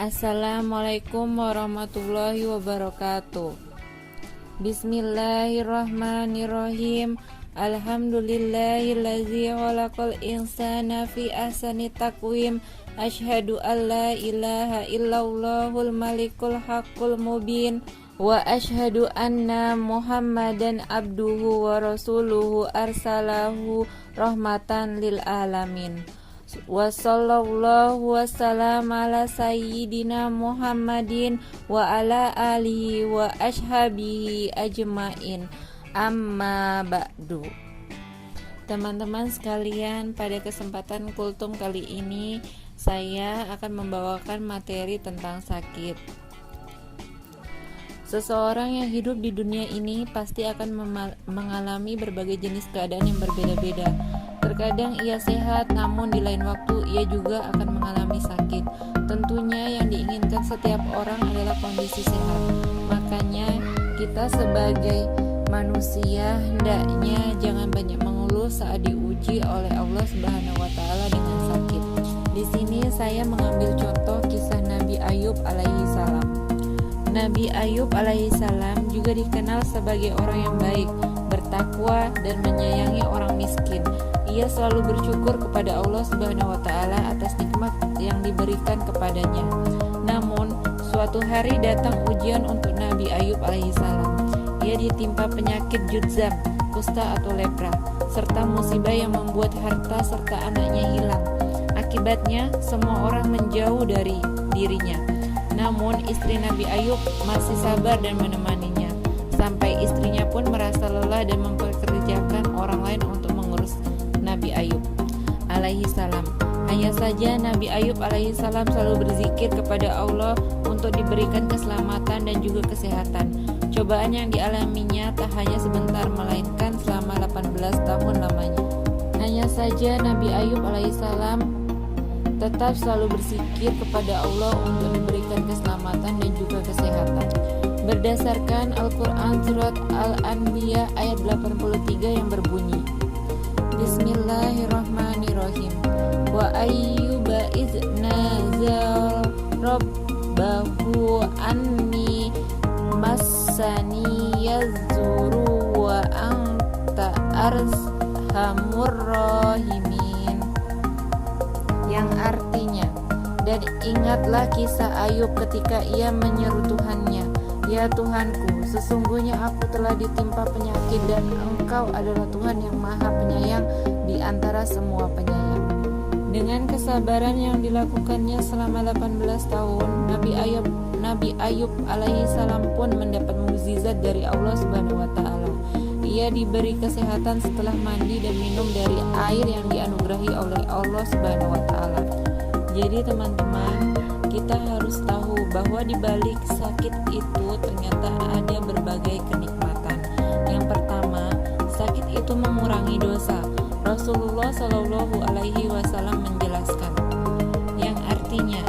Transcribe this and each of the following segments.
Assalamualaikum warahmatullahi wabarakatuh. Bismillahirrahmanirrahim. Alhamdulillahillazi khalaqal insana fi ahsani taqwim. Asyhadu an la ilaha illallahul malikul haqqul mubin. Wa asyhadu anna Muhammadan abduhu wa rasuluhu arsalahu rahmatan lil alamin. Wa sallallahu wassalam ala sayyidina Muhammadin wa ala alihi wa ashabihi ajmain. Amma ba'du. Teman-teman sekalian, pada kesempatan kultum kali ini saya akan membawakan materi tentang sakit. Seseorang yang hidup di dunia ini pasti akan mengalami berbagai jenis keadaan yang berbeda-beda. Terkadang ia sehat, namun di lain waktu ia juga akan mengalami sakit. Tentunya yang diinginkan setiap orang adalah kondisi sehat. Makanya kita sebagai manusia hendaknya jangan banyak mengeluh saat diuji oleh Allah Subhanahu wa taala dengan sakit. Di sini saya mengambil contoh kisah Nabi Ayub alaihi salam. Nabi Ayub alaihi salam juga dikenal sebagai orang yang baik, bertakwa dan menyayangi orang miskin. Ia selalu bersyukur kepada Allah Subhanahu wa taala atas nikmat yang diberikan kepadanya. Namun, suatu hari datang ujian untuk Nabi Ayub alaihissalam. Ia ditimpa penyakit judzam, kusta atau lepra, serta musibah yang membuat harta serta anaknya hilang. Akibatnya, semua orang menjauh dari dirinya. Namun, istri Nabi Ayub masih sabar dan menemaninya, sampai istrinya pun merasa lelah dan mempekerjakan orang lain untuk mengurus Nabi Ayub alaihi salam. Hanya saja Nabi Ayub alaihi salam selalu berzikir kepada Allah untuk diberikan keselamatan dan juga kesehatan. Cobaan yang dialaminya tak hanya sebentar, melainkan selama 18 tahun lamanya. Hanya saja Nabi Ayub alaihi salam tetap selalu berzikir kepada Allah untuk diberikan keselamatan dan juga kesehatan. Berdasarkan Al-Quran surat Al-Anbiya ayat 83 yang berbunyi, Bismillahirrahmanirrahim. Wa ayyuba idz nazal rabbahu anni massani yazuru wa anta arhamur rahimin. Yang artinya, dan ingatlah kisah Ayub ketika ia menyeru Tuhannya, ya Tuhanku, sesungguhnya aku telah ditimpa penyakit dan Engkau adalah Tuhan yang maha penyayang di antara semua penyayang. Dengan kesabaran yang dilakukannya selama 18 tahun, Nabi Ayub alaihi salam pun mendapat mukjizat dari Allah Subhanahu wa taala. Ia diberi kesehatan setelah mandi dan minum dari air yang dianugerahi oleh Allah Subhanahu wa taala. Jadi teman-teman, kita harus tahu bahwa di balik sakit itu ternyata ada berbagai kenikmatan. Yang pertama, sakit itu mengurangi dosa. Rasulullah Shallallahu Alaihi Wasallam menjelaskan, yang artinya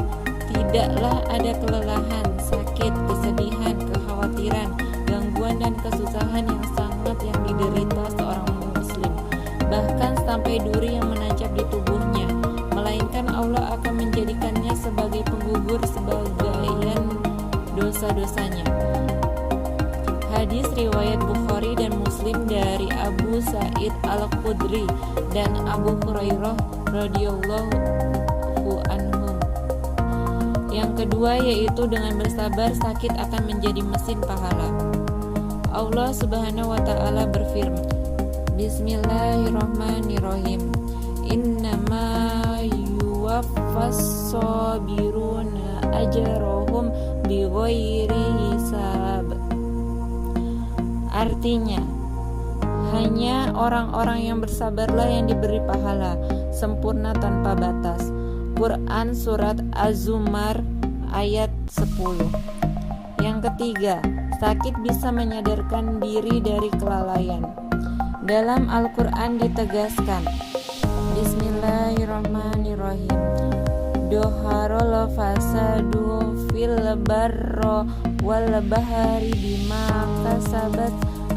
tidaklah ada kelelahan, sakit, kesedihan, kekhawatiran, gangguan dan kesusahan yang sangat yang diderita seorang muslim, bahkan sampai duri yang menancap di tubuhnya, melainkan Allah akan menjadikannya sebagai penggugur sebagian dosa-dosanya. Hadis riwayat Bukhari dan Muslim dari Abu Sa'id Al-Khudri dan Abu Hurairah radhiyallahu anhum. Yang kedua yaitu dengan bersabar sakit akan menjadi mesin pahala. Allah Subhanahu wa taala berfirman, Bismillahirrahmanirrahim. Innama yuwaffas sabiruna ajrahum bighairi hisab. Artinya, hanya orang-orang yang bersabarlah yang diberi pahala sempurna tanpa batas. Quran surat Az-Zumar ayat 10. Yang ketiga, sakit bisa menyadarkan diri dari kelalaian. Dalam Al-Quran ditegaskan, Bismillahirrahmanirrahim. Doharul fasadu fil barro wal bahari bima kasabat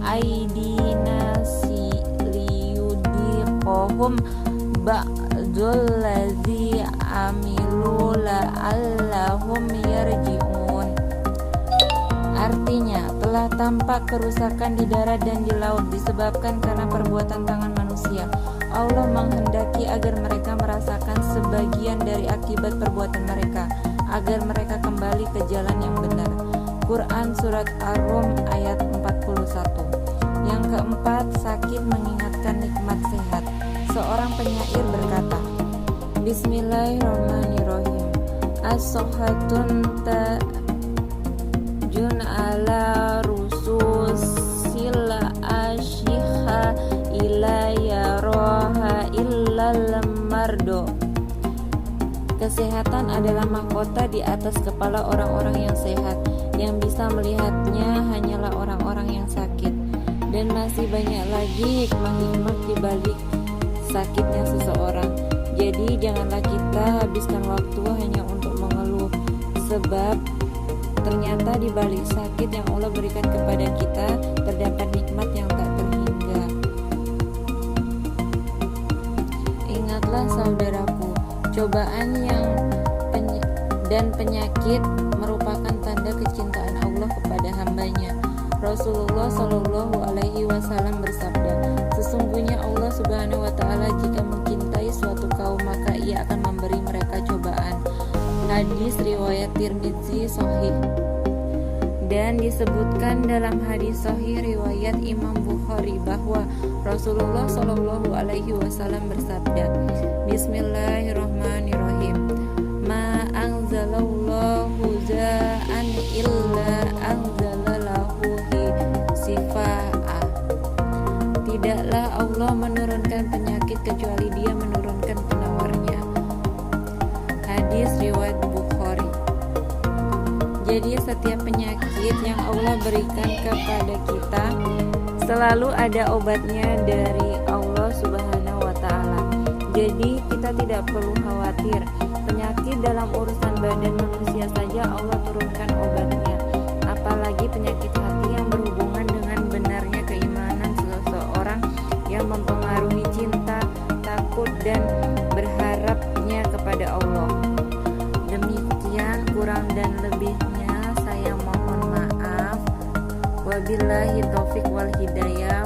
aydina liyudhiqahum ba'dul ladzi amilu la'allahum yarji'un. Artinya, telah tampak kerusakan di darat dan di laut disebabkan karena perbuatan tangan manusia. Allah menghendaki agar mereka merasakan sebagian dari akibat perbuatan mereka, agar mereka kembali ke jalan yang benar. Quran Surat Ar-Rum ayat 41. Yang keempat, sakit mengingatkan nikmat sehat. Seorang penyair berkata, Bismillahirrahmanirrahim. As-sohatun tajun ala rususil asyiha ila yaroha illal mardo. Kesehatan adalah mahkota di atas kepala orang-orang yang sehat. Yang bisa melihatnya hanyalah orang-orang yang sakit. Dan masih banyak lagi hikmah-hikmah di balik sakitnya seseorang. Jadi janganlah kita habiskan waktu hanya untuk mengeluh, sebab ternyata di balik sakit yang Allah berikan kepada kita terdapat nikmat yang tak terhingga. Ingatlah saudaraku, cobaan dan penyakit merupakan tanda kecintaan Allah kepada hambanya. Rasulullah Shallallahu Alaihi Wasallam bersabda, sesungguhnya Allah Subhanahu Wa Taala jika mencintai suatu kaum maka Ia akan memberi mereka cobaan. Hadis riwayat Tirmidzi Sahih. Dan disebutkan dalam hadis Sahih riwayat Imam Bukhari bahwa Rasulullah Shallallahu Alaihi Wasallam bersabda, Bismillahirrahmanirrahim. Ma anzalallahu za'an illa anzalalahu sifaa. Tidaklah Allah menurunkan penyakit kecuali Dia menurunkan penawarnya. Hadis riwayat Bukhari. Jadi setiap penyakit yang Allah berikan kepada kita selalu ada obatnya dari Allah Subhanahu wa Ta'ala. Jadi kita tidak perlu khawatir. Penyakit dalam urusan badan manusia saja Allah turunkan obatnya. Apalagi penyakit hati yang berhubungan dengan benarnya keimanan seseorang yang mempengaruhi cinta, takut, dan berharapnya kepada Allah. Demikian kurang dan lebihnya saya mohon maaf. Wabillahi taufik wal hidayah.